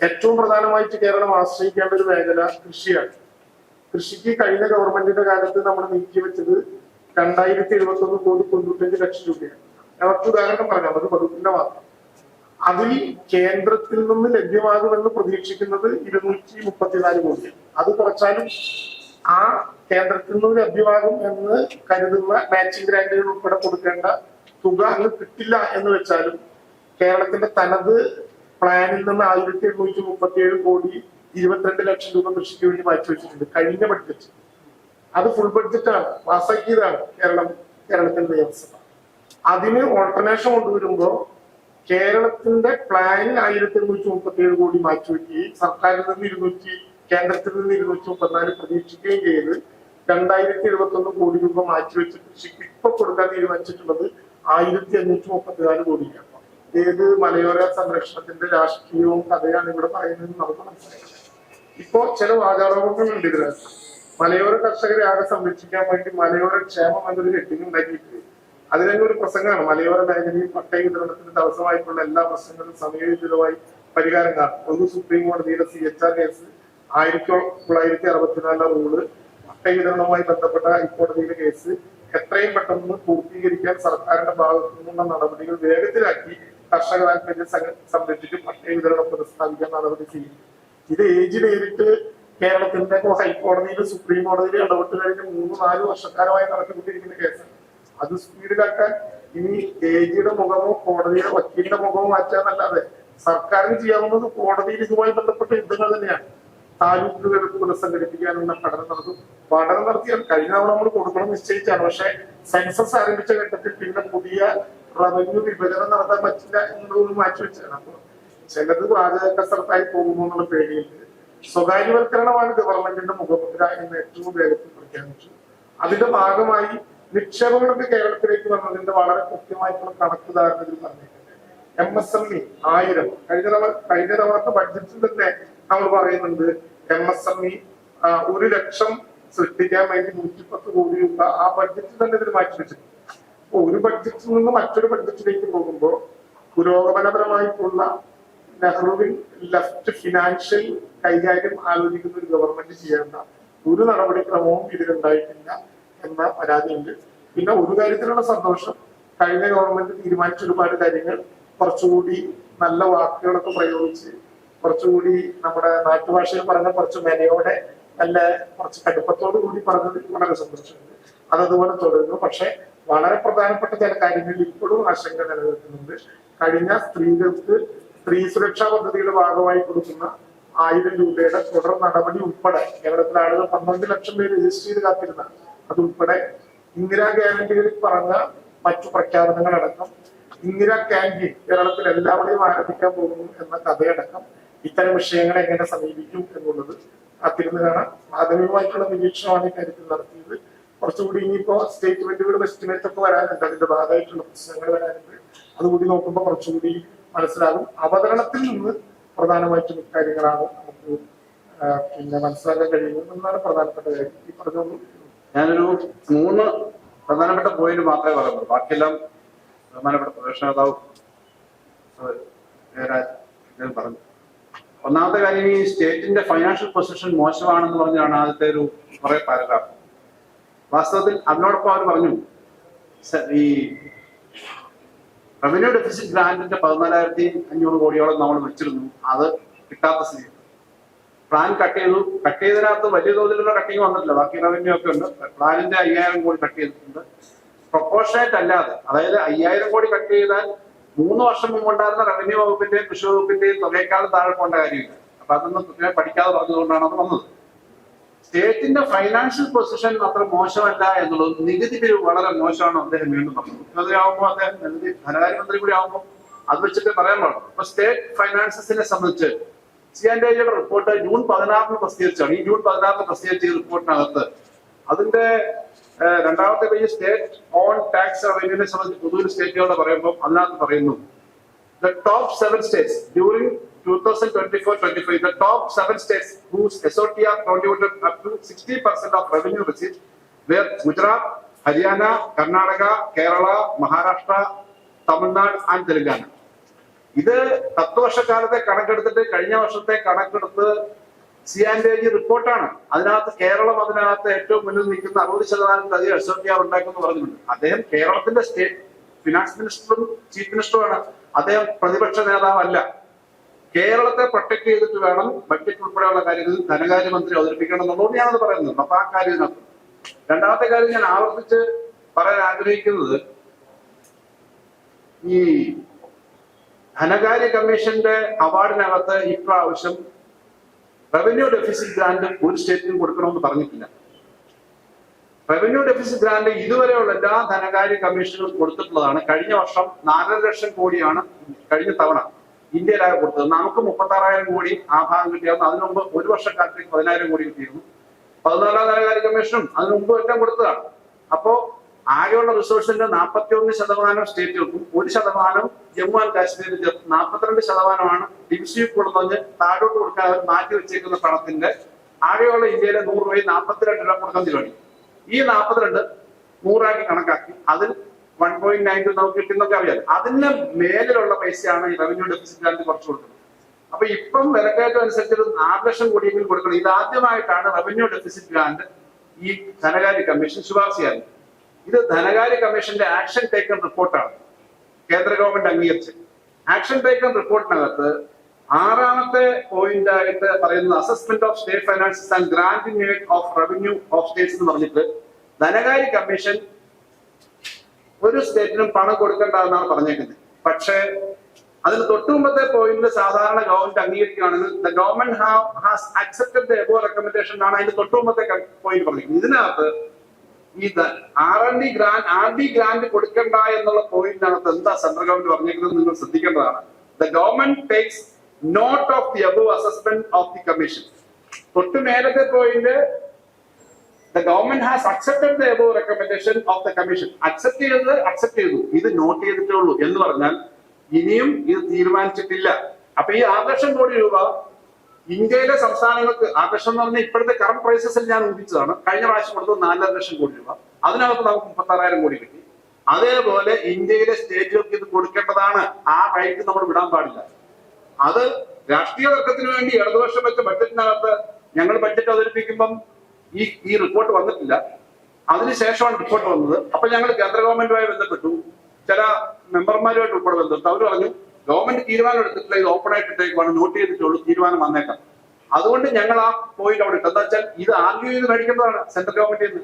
ഏറ്റവും പ്രധാനമായിട്ട് കേരളം ആശ്രയിക്കേണ്ട ഒരു മേഖല കൃഷിയാണ്. കൃഷിക്ക് കഴിഞ്ഞ ഗവൺമെന്റിന്റെ കാലത്ത് നമ്മൾ നീക്കിവെച്ചത് 2071 കോടി 95 ലക്ഷം രൂപയാണ്. അവർക്ക് ഉദാഹരണം പറഞ്ഞാൽ മതി, വകുപ്പിന്റെ മാത്രം. അതിൽ കേന്ദ്രത്തിൽ നിന്ന് ലഭ്യമാകുമെന്ന് പ്രതീക്ഷിക്കുന്നത് 234 കോടിയാണ്. അത് കുറച്ചാലും ആ കേന്ദ്രത്തിൽ നിന്ന് ലഭ്യമാകും എന്ന് കരുതുന്ന മാച്ചിങ് ഗ്രാന്റുകൾ ഉൾപ്പെടെ കൊടുക്കേണ്ട തുക അന്ന് കിട്ടില്ല എന്ന് വെച്ചാലും കേരളത്തിന്റെ തനത് പ്ലാനിൽ നിന്ന് 1837 കോടി 22 ലക്ഷം രൂപ കൃഷിക്ക് വേണ്ടി മാറ്റിവെച്ചിട്ടുണ്ട് കഴിഞ്ഞ ബഡ്ജറ്റ്. അത് ഫുൾ ബഡ്ജറ്റാണ്, പാസാക്കിയതാണ് കേരളത്തിന്റെ നിയമസഭ. അതിന് ഓൾട്ടർനേഷൻ കൊണ്ടുവരുമ്പോൾ കേരളത്തിന്റെ പ്ലാനിൽ 1837 കോടി മാറ്റിവെക്കുകയും സർക്കാരിൽ നിന്ന് കേന്ദ്രത്തിൽ നിന്ന് 234 പ്രതീക്ഷിക്കുകയും ചെയ്ത് 2071 കോടി രൂപ മാറ്റിവെച്ച് കൃഷിക്ക് ഇപ്പൊ കൊടുക്കാൻ തീരുമാനിച്ചിട്ടുള്ളത് 1534 കോടിയാണ്. ഏത് മലയോര സംരക്ഷണത്തിന്റെ രാഷ്ട്രീയവും കഥയാണ് ഇവിടെ പറയുന്നത് നമുക്ക് മനസ്സിലാക്കാം. ഇപ്പോ ചില വാചാരോപങ്ങളുണ്ട് ഇതിനകത്ത്. മലയോര കർഷകരെ ആകെ സംരക്ഷിക്കാൻ വേണ്ടി മലയോര ക്ഷേമം എന്നൊരു ഹെഡിങ് ഉണ്ടാക്കിയിട്ട് അതിലൊരു ഒരു പ്രസംഗമാണ്. മലയോര മേഖലയിൽ പട്ടയ വിതരണത്തിന് തടസ്സമായിട്ടുള്ള എല്ലാ പ്രശ്നങ്ങളും സമയബന്ധിതമായി പരിഹാരം കാണും. ഒന്ന് സുപ്രീം കോടതിയുടെ CHR കേസ്, 1964 റൂള്, പട്ടയ വിതരണവുമായി ബന്ധപ്പെട്ട ഹൈക്കോടതിയിലെ കേസ് എത്രയും പെട്ടെന്ന് പൂർത്തീകരിക്കാൻ സർക്കാരിന്റെ ഭാഗത്തു നിന്നുള്ള നടപടികൾ വേഗത്തിലാക്കി കർഷക താല്പര്യം സംരക്ഷിച്ച് പട്ടയ വിതരണം പുനഃസ്ഥാപിക്കാൻ നടപടി ചെയ്യും. ഇത് ഏജ് നേരിട്ട് കേരളത്തിന്റെ ഹൈക്കോടതിയിലും സുപ്രീം കോടതിയിലും ഇടപെട്ട് കഴിഞ്ഞ് 3-4 വർഷക്കാലമായി നടത്തിക്കൊണ്ടിരിക്കുന്ന കേസാണ്. അത് സ്പീഡിലാക്കാൻ ഇനി ഏജിയുടെ മുഖമോ കോടതിയുടെ വക്കീലിന്റെ മുഖമോ മാറ്റാന്നല്ലാതെ സർക്കാരിന് ചെയ്യാവുന്നത് കോടതിയിൽ ഇതുമായി ബന്ധപ്പെട്ട യുദ്ധങ്ങൾ തന്നെയാണ്. താലൂക്കുകൾ പുനഃസംഘടിപ്പിക്കാനുള്ള പഠനം നടത്തിയാൽ കഴിഞ്ഞ തവണ നമ്മൾ കൊടുക്കണം നിശ്ചയിച്ചാണ്. പക്ഷെ സെൻസസ് ആരംഭിച്ച ഘട്ടത്തിൽ പിന്നെ പുതിയ റവന്യൂ വിഭജനം നടത്താൻ പറ്റില്ല എന്നുള്ളത് മാറ്റിവെച്ചാണ്. അപ്പൊ ചിലത് വാചക കസരത്തായി പോകുമോ എന്നുള്ള പേടിയുണ്ട്. സ്വകാര്യവൽക്കരണമാണ് ഗവൺമെന്റിന്റെ മുഖമുദ്ര എന്ന് ഏറ്റവും വേഗത്തിൽ പ്രഖ്യാപിച്ചു. അതിന്റെ ഭാഗമായി നിക്ഷേപങ്ങളൊക്കെ കേരളത്തിലേക്ക് വന്നതിന്റെ വളരെ കൃത്യമായിട്ടുള്ള കണക്ക് ധാരണയിൽ പറഞ്ഞിട്ടുണ്ട്. MSME 1000 കഴിഞ്ഞ തവണത്തെ ബഡ്ജറ്റിൽ തന്നെ നമ്മൾ പറയുന്നുണ്ട്. MSME 1 ലക്ഷം സൃഷ്ടിക്കാൻ വേണ്ടി 110 കോടി രൂപ ആ ബഡ്ജറ്റിൽ തന്നെ ഇതിൽ മാറ്റിവെച്ചിട്ടുണ്ട്. ഒരു ബഡ്ജറ്റിൽ നിന്ന് മറ്റൊരു ബഡ്ജറ്റിലേക്ക് പോകുമ്പോൾ പുരോഗമനപരമായിട്ടുള്ള നെഹ്റുവിൻ ലെഫ്റ്റ് ഫിനാൻഷ്യൽ കൈകാര്യം ആലോചിക്കുന്ന ഒരു ഗവൺമെന്റ് ചെയ്യേണ്ട ഒരു നടപടിക്രമവും ഇതിലുണ്ടായിട്ടില്ല എന്ന പരാതിയുണ്ട്. പിന്നെ ഒരു കാര്യത്തിലുള്ള സന്തോഷം, കഴിഞ്ഞ ഗവൺമെന്റ് തീരുമാനിച്ച ഒരുപാട് കാര്യങ്ങൾ കുറച്ചുകൂടി നല്ല വാക്കുകളൊക്കെ പ്രയോഗിച്ച് കുറച്ചുകൂടി നമ്മുടെ നാട്ടുഭാഷയിൽ പറഞ്ഞ കുറച്ച് മെനയോടെ നല്ല കുറച്ച് കടുപ്പത്തോടു കൂടി പറഞ്ഞത് വളരെ സന്തോഷമുണ്ട്. അതതുപോലെ തുടരുന്നു. പക്ഷെ വളരെ പ്രധാനപ്പെട്ട ചില കാര്യങ്ങളിൽ ഇപ്പോഴും ആശങ്ക നിലനിൽക്കുന്നുണ്ട്. കഴിഞ്ഞ സ്ത്രീകൾക്ക് സ്ത്രീ സുരക്ഷാ പദ്ധതിയുടെ ഭാഗമായി കൊടുക്കുന്ന 1000 രൂപയുടെ തുടർ നടപടി ഉൾപ്പെടെ കേരളത്തിലെ ആളുകൾ 12 ലക്ഷം പേര് രജിസ്റ്റർ ചെയ്ത് കാത്തിരുന്ന അതുൾപ്പെടെ ഇന്ദിരാ ഗ്യാരണ്ടികളിൽ പറഞ്ഞ മറ്റു പ്രഖ്യാപനങ്ങളടക്കം ഇന്ദിരാ ക്യാൻറ്റീൻ കേരളത്തിൽ എല്ലാവരെയും ആരംഭിക്കാൻ പോകുന്നു എന്ന കഥയടക്കം ഇത്തരം വിഷയങ്ങളെ എങ്ങനെ സമീപിക്കും എന്നുള്ളത് കാത്തിരുന്ന് കാണാം. പ്രാഥമികമായിട്ടുള്ള നിരീക്ഷണമാണ് ഇക്കാര്യത്തിൽ നടത്തിയത്. കുറച്ചുകൂടി ഇനിയിപ്പോ സ്റ്റേറ്റ്മെന്റുകളും എസ്റ്റിമേറ്റ് ഒക്കെ വരാനുണ്ട്, അതിന്റെ ഭാഗമായിട്ടുള്ള പ്രശ്നങ്ങൾ വരാനുണ്ട്. അതുകൂടി നോക്കുമ്പോൾ കുറച്ചുകൂടി മനസ്സിലാകും. അവതരണത്തിൽ നിന്ന് പ്രധാനമായിട്ടും ഇക്കാര്യങ്ങളാണ് നമുക്ക് പിന്നെ മനസ്സിലാക്കാൻ കഴിയുന്നത് എന്നാണ് പ്രധാനപ്പെട്ട കാര്യം. ഈ പറഞ്ഞോളൂ. ഞാനൊരു 3 പ്രധാനപ്പെട്ട പോയിന്റ് മാത്രമേ പറയുള്ളൂ. ബാക്കിയെല്ലാം ബഹുമാനപ്പെട്ട പ്രതിപക്ഷ നേതാവ് പറഞ്ഞു. ഒന്നാമത്തെ കാര്യം, ഈ സ്റ്റേറ്റിന്റെ ഫൈനാൻഷ്യൽ പൊസിഷൻ മോശമാണെന്ന് പറഞ്ഞാണ് ആദ്യത്തെ ഒരു കുറെ പാരഗ്രാഫ്. വാസ്തവത്തിൽ അതിനോടൊപ്പം അവർ പറഞ്ഞു ഈ റവന്യൂ ഡെഫിസിറ്റ് ഗ്രാന്റിന്റെ 14,500 കോടിയോളം നമ്മൾ വെച്ചിരുന്നു. അത് കിട്ടാത്ത സ്ഥിതി. പ്ലാൻ കട്ട് ചെയ്തതിനകത്ത് വലിയ തോതിലുള്ള കട്ടിങ് വന്നിട്ടില്ല. ബാക്കി റവന്യൂ ഒക്കെ ഉണ്ട്. പ്ലാനിന്റെ 5000 കോടി കട്ട് ചെയ്തിട്ടുണ്ട്. പ്രൊപ്പോർഷനേറ്റ് അല്ലാതെ, അതായത് 5000 കോടി കട്ട് ചെയ്താൽ 3 വർഷം മുമ്പുണ്ടായിരുന്ന റവന്യൂ വകുപ്പിന്റെയും കൃഷി വകുപ്പിന്റെയും തുകയേക്കാളും താഴെ പോകേണ്ട കാര്യമില്ല. അപ്പൊ അതൊന്നും പഠിക്കാതെ പറഞ്ഞതുകൊണ്ടാണ് അത് വന്നത്. സ്റ്റേറ്റിന്റെ ഫൈനാൻഷ്യൽ പൊസിഷൻ അത്ര മോശമല്ല എന്നുള്ളത്, നികുതി പിരിവ് വളരെ മോശമാണ് അദ്ദേഹം വീണ്ടും പറഞ്ഞു. മുഖ്യമന്ത്രിയാവുമ്പോൾ അദ്ദേഹം ധനകാര്യമന്ത്രി കൂടി ആവുമ്പോൾ അത് വെച്ചിട്ട് പറയാൻ പാടും. അപ്പൊ സ്റ്റേറ്റ് ഫൈനാൻസസിനെ സംബന്ധിച്ച് CNDIയുടെ റിപ്പോർട്ട് ജൂൺ 16 പ്രസിദ്ധീകരിച്ചാണ്. ഈ ജൂൺ 16 പ്രസിദ്ധീകരിച്ച റിപ്പോർട്ടിനകത്ത് അതിന്റെ 2ാമത്തെ പേജ് സ്റ്റേറ്റ് ഓൺ ടാക്സ് റവന്യൂവിനെ സംബന്ധിച്ച് പൊതുവിൽ സ്റ്റേറ്റുകളുടെ പറയുമ്പോൾ അതിനകത്ത് പറയുന്നു, the top 7 states during 2024-25, the top 7 states whose SOTR contributed up to 60% of revenue receipts were Gujarat, Haryana, Karnataka, Kerala, Maharashtra, Tamil Nadu and Telangana. ഇത് 10 വർഷക്കാലത്തെ കണക്കെടുത്തിട്ട് കഴിഞ്ഞ വർഷത്തെ കണക്കെടുത്ത് CAG റിപ്പോർട്ടാണ്. അതിനകത്ത് കേരളം അതിനകത്ത് ഏറ്റവും മുന്നിൽ നിൽക്കുന്ന 60%-ലധികം SOTR ഉണ്ടാക്കുമെന്ന് പറഞ്ഞിട്ടുണ്ട്. അദ്ദേഹം കേരളത്തിന്റെ സ്റ്റേറ്റ് ഫിനാൻസ് മിനിസ്റ്ററും ചീഫ് മിനിസ്റ്ററുമാണ്. അദ്ദേഹം പ്രതിപക്ഷ നേതാവല്ല. കേരളത്തെ പ്രൊട്ടക്ട് ചെയ്തിട്ട് വേണം ബഡ്ജറ്റ് ഉൾപ്പെടെയുള്ള കാര്യങ്ങളിൽ ധനകാര്യമന്ത്രി അവതരിപ്പിക്കണം എന്നുള്ളത് ഞാനത് പറയുന്നുണ്ട്. അപ്പൊ ആ കാര്യം ഇതിനകത്ത്. രണ്ടാമത്തെ കാര്യം ഞാൻ ആവർത്തിച്ച് പറയാൻ ആഗ്രഹിക്കുന്നത്, ഈ ധനകാര്യ കമ്മീഷന്റെ അവാർഡിനകത്ത് ഇപ്രാവശ്യം റവന്യൂ ഡെഫിസിറ്റ് ഗ്രാന്റ് ഒരു സ്റ്റേറ്റിനും കൊടുക്കണമെന്ന് പറഞ്ഞിട്ടില്ല. റവന്യൂ ഡെഫിസിറ്റ് ഗ്രാന്റ് ഇതുവരെയുള്ള എല്ലാ ധനകാര്യ കമ്മീഷനും കൊടുത്തിട്ടുള്ളതാണ്. കഴിഞ്ഞ വർഷം 4.5 ലക്ഷം കോടിയാണ് കഴിഞ്ഞ തവണ ഇന്ത്യയിലാകെ കൊടുത്തത്. നമുക്ക് 36,000 കോടി ആ ഭാഗം കിട്ടിയായിരുന്നു. അതിനു മുമ്പ് ഒരു വർഷക്കാലത്തേക്ക് 10,000 കോടി കിട്ടിയിരുന്നു. 14ാം ധനകാര്യ കമ്മീഷനും അതിനു മുമ്പ് എല്ലാം കൊടുത്തതാണ്. അപ്പോ ആകെയുള്ള റിസോഴ്സിന്റെ 41% സ്റ്റേറ്റുകൾക്കും 1% ജമ്മു ആൻഡ് കാശ്മീരിൽ ചേർത്ത് 42%മാണ് ഡിവിസി കൊടുത്തഞ്ഞ് താഴോട്ട് കൊടുക്കാൻ അവർ മാറ്റി വെച്ചേക്കുന്ന പണത്തിന്റെ ആകെയുള്ള ഇന്ത്യയിലെ 100 രൂപയിൽ 42 രൂപ കൊടുക്കാൻ തീരുമാനിക്കും. ഈ 42 100 കണക്കാക്കി അതിൽ 1.92 നമുക്ക് കിട്ടുന്നൊക്കെ അറിയാം. അതിന് മേലിലുള്ള പൈസയാണ് ഈ റവന്യൂ ഡെഫിസിറ്റ് ഗ്രാന്റ് കുറച്ച് കൊടുക്കുന്നത്. അപ്പൊ ഇപ്പം വിലക്കയറ്റം അനുസരിച്ച് ഒരു 4 ലക്ഷം കോടിയെങ്കിലും കൊടുക്കണം. ഇതാദ്യമായിട്ടാണ് റവന്യൂ ഡെഫിസിറ്റ് ഗ്രാന്റ് ഈ ധനകാര്യ കമ്മീഷൻ ശുപാർശ ചെയ്യുന്നത്. ഇത് ധനകാര്യ കമ്മീഷന്റെ ആക്ഷൻ ടേക്കൺ റിപ്പോർട്ടാണ് കേന്ദ്ര ഗവൺമെന്റ് അംഗീകരിച്ച്. ആക്ഷൻ ടേക്കൺ റിപ്പോർട്ടിനകത്ത് 6ാമത്തെ പോയിന്റ് ആയിട്ട് പറയുന്നത് assessment of state finances and granting of revenue of states എന്ന് പറഞ്ഞിട്ട് ധനകാര്യ കമ്മീഷൻ ഒരു സ്റ്റേറ്റിനും പണം കൊടുക്കണ്ട എന്നാണ് പറഞ്ഞേക്കുന്നത്. പക്ഷേ അതിന് തൊട്ടുമുമ്പത്തെ പോയിന്റിൽ സാധാരണ ഗവൺമെന്റ് അംഗീകരിക്കുകയാണെങ്കിൽ the government has accepted the above recommendation ആണ് അതിന്റെ തൊട്ടുമുമ്പത്തെ പോയിന്റ് പറഞ്ഞിരിക്കുന്നത്. ഇതിനകത്ത് ഈ RD ഗ്രാന്റ് കൊടുക്കണ്ട എന്നുള്ള പോയിന്റിനകത്ത് എന്താ സെൻട്രൽ ഗവൺമെന്റ് പറഞ്ഞേക്കുന്നത് നിങ്ങൾ ശ്രദ്ധിക്കേണ്ടതാണ്. The government takes note of the above assessment of the commission. തൊട്ട് മേലത്തെ point the government has accepted the above recommendation of the commission. Accept ചെയ്തു, ഇത് നോട്ട് ചെയ്തിട്ടേ ഉള്ളൂ എന്ന് പറഞ്ഞാൽ ഇനിയും ഇത് തീരുമാനിച്ചിട്ടില്ല. അപ്പൊ ഈ 6 ലക്ഷം കോടി രൂപ ഇന്ത്യയിലെ സംസ്ഥാനങ്ങൾക്ക്, 6 ലക്ഷം എന്ന് പറഞ്ഞാൽ ഇപ്പോഴത്തെ കറന്റ് പ്രൈസസിൽ ഞാൻ ഊഹിച്ചതാണ്. കഴിഞ്ഞ പ്രാവശ്യം കൊടുത്തത് 4.5 ലക്ഷം കോടി രൂപ. അതിനകത്ത് നമുക്ക് 36,000 കോടി കിട്ടി. അതേപോലെ ഇന്ത്യയിലെ സ്റ്റേറ്റുകൾക്ക് ഇത് കൊടുക്കേണ്ടതാണ്. ആ റൈറ്റ് നമ്മൾ വിടാൻ പാടില്ല. അത് രാഷ്ട്രീയ തർക്കത്തിന് വേണ്ടി ഇടതുപക്ഷം വെച്ച ബഡ്ജറ്റിനകത്ത് ഞങ്ങൾ ബഡ്ജറ്റ് അവതരിപ്പിക്കുമ്പം ഈ റിപ്പോർട്ട് വന്നിട്ടില്ല. അതിനുശേഷമാണ് റിപ്പോർട്ട് വന്നത്. അപ്പൊ ഞങ്ങൾ കേന്ദ്ര ഗവൺമെന്റുമായി ബന്ധപ്പെട്ടു, ചില മെമ്പർമാരുമായിട്ട് ഉൾപ്പെടെ ബന്ധപ്പെട്ടു. അവർ പറഞ്ഞു ഗവൺമെന്റ് തീരുമാനം എടുത്തിട്ടില്ല, ഇത് ഓപ്പൺ ആയിട്ട് ഇട്ടേക്കുവാണ്, നോട്ട് ചെയ്തിട്ടുള്ളൂ, തീരുമാനം വന്നേക്കാം. അതുകൊണ്ട് ഞങ്ങൾ ആ പോയിന്റ് അവിടെ ഇട്ടു. എന്താ വെച്ചാൽ ഇത് ആർഗ്യൂ ചെയ്ത് മേടിക്കേണ്ടതാണ് സെൻട്രൽ ഗവൺമെന്റിൽ നിന്ന്.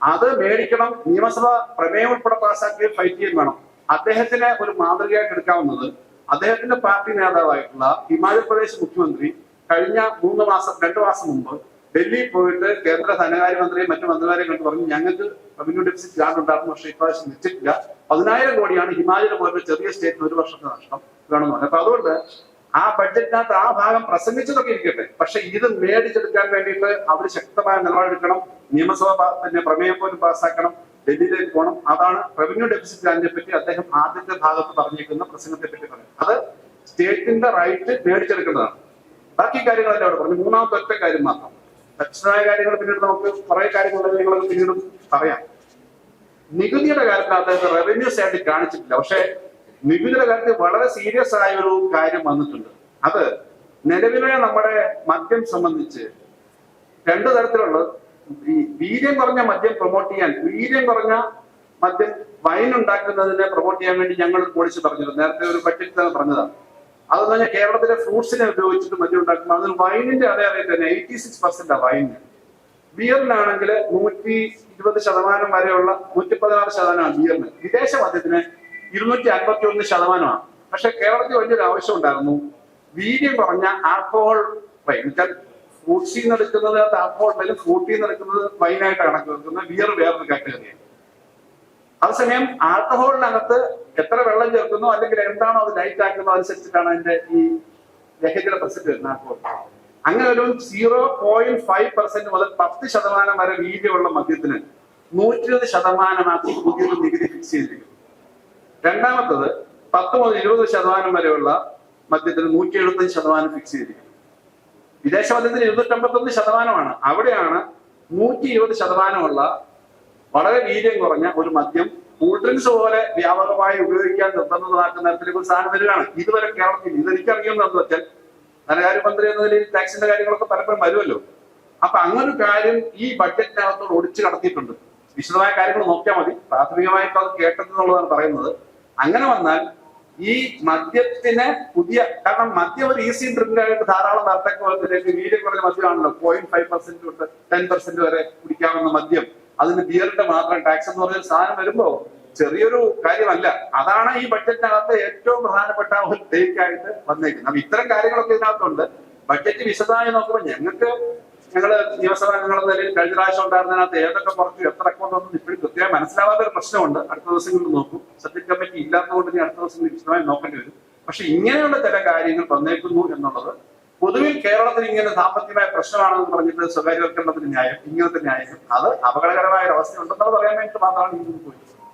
അത് മേടിക്കണം. നിയമസഭ പ്രമേയം ഉൾപ്പെടെ പാസ്സാക്കുകയും ഫൈറ്റ് ചെയ്യുകയും വേണം. അദ്ദേഹത്തിന് ഒരു മാതൃകയായിട്ട് എടുക്കാവുന്നത് അദ്ദേഹത്തിന്റെ പാർട്ടി നേതാവായിട്ടുള്ള ഹിമാചൽ പ്രദേശ് മുഖ്യമന്ത്രി കഴിഞ്ഞ 2 മാസം മുമ്പ് ഡൽഹിയിൽ പോയിട്ട് കേന്ദ്ര ധനകാര്യമന്ത്രിയും മറ്റു മന്ത്രിമാരെയും കണ്ടു പറഞ്ഞു ഞങ്ങൾക്ക് റവന്യൂ ഡെഫിസിറ്റ് ഗ്രാന്റ് ഉണ്ടായിരുന്നു, പക്ഷേ ഇപ്രാവശ്യം വെച്ചിട്ടില്ല. 10,000 കോടിയാണ് ഹിമാചൽ പോലുള്ള ചെറിയ സ്റ്റേറ്റിന് ഒരു വർഷത്തെ നഷ്ടം വേണമെന്ന് പറഞ്ഞു. അപ്പൊ അതുകൊണ്ട് ആ ബഡ്ജറ്റിനകത്ത് ആ ഭാഗം പ്രസംഗിച്ചതൊക്കെ ഇരിക്കട്ടെ, പക്ഷെ ഇത് മേടിച്ചെടുക്കാൻ വേണ്ടിയിട്ട് അവർ ശക്തമായ നിലപാടെടുക്കണം. നിയമസഭ തന്നെ പ്രമേയം പോലും പാസ്സാക്കണം, ഡൽഹിയിലേക്ക് പോകണം. അതാണ് റവന്യൂ ഡെഫിസിറ്റ് ഗ്രാന്റിനെ പറ്റി അദ്ദേഹം ആദ്യത്തെ ഭാഗത്ത് പറഞ്ഞിരിക്കുന്ന പ്രസംഗത്തെ പറ്റി പറയുന്നത്. അത് സ്റ്റേറ്റിന്റെ റൈറ്റ് മേടിച്ചെടുക്കേണ്ടതാണ്. ബാക്കി കാര്യങ്ങളെല്ലാം അവിടെ പറഞ്ഞു. മൂന്നാമത്തെ ഒറ്റ കാര്യം മാത്രം, വ്യക്തമായ കാര്യങ്ങൾ പിന്നീട് നമുക്ക് കുറെ കാര്യങ്ങളുണ്ടെങ്കിൽ നിങ്ങളത് പിന്നീട് പറയാം. നികുതിയുടെ കാര്യത്തിനകത്ത് റവന്യൂ സൈഡ് കാണിച്ചിട്ടില്ല, പക്ഷെ നികുതിയുടെ കാര്യത്തിൽ വളരെ സീരിയസ് ആയ ഒരു കാര്യം വന്നിട്ടുണ്ട്. അത് നിലവിലെ നമ്മുടെ മദ്യം സംബന്ധിച്ച് 2 തരത്തിലുള്ള ഈ വീര്യം കുറഞ്ഞ മദ്യം പ്രൊമോട്ട് ചെയ്യാൻ, വീര്യം കുറഞ്ഞ മദ്യം വൈൻ ഉണ്ടാക്കുന്നതിനെ പ്രൊമോട്ട് ചെയ്യാൻ വേണ്ടി ഞങ്ങൾ പോളിസി പറഞ്ഞിരുന്നു. നേരത്തെ ഒരു ബഡ്ജറ്റിൽ തന്നെ പറഞ്ഞതാണ്. അതെന്ന് പറഞ്ഞാൽ കേരളത്തിലെ ഫ്രൂട്ട്സിനെ ഉപയോഗിച്ചിട്ട് മദ്യം ഉണ്ടാക്കുമ്പോൾ അതിൽ വൈനിന്റെ അതേ റേറ്റ് തന്നെ 86% വൈനിന്. ബിയറിനാണെങ്കിൽ 120% വരെയുള്ള 116% ബിയറിന്. വിദേശ മദ്യത്തിന് 251%. പക്ഷെ കേരളത്തിൽ വലിയൊരു ആവശ്യം ഉണ്ടായിരുന്നു, വീര്യം കുറഞ്ഞ ആൽക്കഹോൾ വൈൻ. ഫ്രൂട്ട്സിൽ നിന്ന് എടുക്കുന്നത് ആൽക്കഹോൾ വൈനും ഫ്രൂട്ടിൽ നിന്ന് എടുക്കുന്നത് വൈനായിട്ട് കണക്ക് വെക്കുന്നത്. ബിയർ വേറൊരു കാറ്റഗറിയാണ്. അതേസമയം ആൽക്കഹോളിനകത്ത് എത്ര വെള്ളം ചേർക്കുന്നോ അല്ലെങ്കിൽ എന്താണോ അത് ലൈറ്റ് ആക്കുന്നോ അനുസരിച്ചിട്ടാണ് അതിന്റെ ഈ ലഹരിയുടെ പ്രസക്തി വരുന്നത് ആൽക്കഹോൾ. അങ്ങനെ ഒരു 0.5% മുതൽ 10% വരെ വീര്യമുള്ള മദ്യത്തിന് 120% പുതിയൊരു നികുതി ഫിക്സ് ചെയ്തിരിക്കുന്നു. രണ്ടാമത്തത് 10 മുതൽ 20% വരെയുള്ള മദ്യത്തിന് 175% ഫിക്സ് ചെയ്തിരിക്കുന്നു. വിദേശ മദ്യത്തിന് 251%. അവിടെയാണ് 120% വളരെ വീര്യം കുറഞ്ഞ ഒരു മദ്യം കൂൾ ഡ്രിങ്ക്സ് പോലെ വ്യാപകമായി ഉപയോഗിക്കാൻ നിർബന്ധിതമാക്കുന്ന തരത്തിലേക്ക് ഒരു സാധനം വരികയാണ്. ഇതുവരെ കേരളത്തിൽ ഇതെനിക്കറിയുന്നതെന്ന് വെച്ചാൽ ധനകാര്യമന്ത്രി എന്ന നിലയിൽ ടാക്സിന്റെ കാര്യങ്ങളൊക്കെ പലപ്പോഴും വരുമല്ലോ. അപ്പൊ അങ്ങനൊരു കാര്യം ഈ ബഡ്ജറ്റിനകത്തോട് ഒടിച്ചു കടത്തിയിട്ടുണ്ട്. വിശദമായ കാര്യങ്ങൾ നോക്കിയാൽ മതി. പ്രാഥമികമായിട്ട് അത് കേട്ടതെന്നുള്ളതാണ് പറയുന്നത്. അങ്ങനെ വന്നാൽ ഈ മദ്യത്തിന് കാരണം മദ്യം ഒരു ഈസി ഡ്രിങ്ക് ആയിട്ട് ധാരാളം നർത്തകത്തിലേക്ക് വീര്യം കുറഞ്ഞ മദ്യമാണല്ലോ. 0.5% തൊട്ട് 10% വരെ കുടിക്കാവുന്ന മദ്യം. അതിന് ബിയറിന്റെ മാത്രം ടാക്സ് എന്ന് പറഞ്ഞ സാധനം വരുമ്പോ ചെറിയൊരു കാര്യമല്ല. അതാണ് ഈ ബഡ്ജറ്റിനകത്ത് ഏറ്റവും പ്രധാനപ്പെട്ട ഒരു ടേക്കായിട്ട് വന്നേക്കുന്നത്. അപ്പൊ ഇത്തരം കാര്യങ്ങളൊക്കെ ഇതിനകത്തുണ്ട്. ബഡ്ജറ്റ് വിശദമായി നോക്കുമ്പോൾ ഞങ്ങള് നിയമസഭ അംഗങ്ങളുടെ നിലയിൽ കഴിഞ്ഞ പ്രാവശ്യം ഉണ്ടായിരുന്നതിനകത്ത് ഏതൊക്കെ കുറച്ചു എത്ര അക്കൗണ്ട് ഒന്നും ഇപ്പോഴും കൃത്യമായി മനസ്സിലാവാത്ത ഒരു പ്രശ്നമുണ്ട്. അടുത്ത ദിവസങ്ങളിൽ നോക്കും. സബ്ജക്ട് കമ്മിറ്റി ഇല്ലാത്തതുകൊണ്ട് ഇനി അടുത്ത ദിവസങ്ങളിൽ വിശദമായി നോക്കേണ്ടി വരും. പക്ഷെ ഇങ്ങനെയുള്ള ചില കാര്യങ്ങൾ വന്നേക്കുന്നു എന്നുള്ളത് പൊതുവിൽ കേരളത്തിൽ ഇങ്ങനെ സാമ്പത്തികമായ പ്രശ്നമാണെന്ന് പറഞ്ഞിട്ട് സ്വകാര്യവൽക്കരണത്തിന് ന്യായം, ഇങ്ങനത്തെ ന്യായം, അത് അപകടകരമായ ഒരു അവസ്ഥ ഉണ്ടെന്നത് പറയാൻ വേണ്ടി മാത്രമാണ് ഈ പോയി.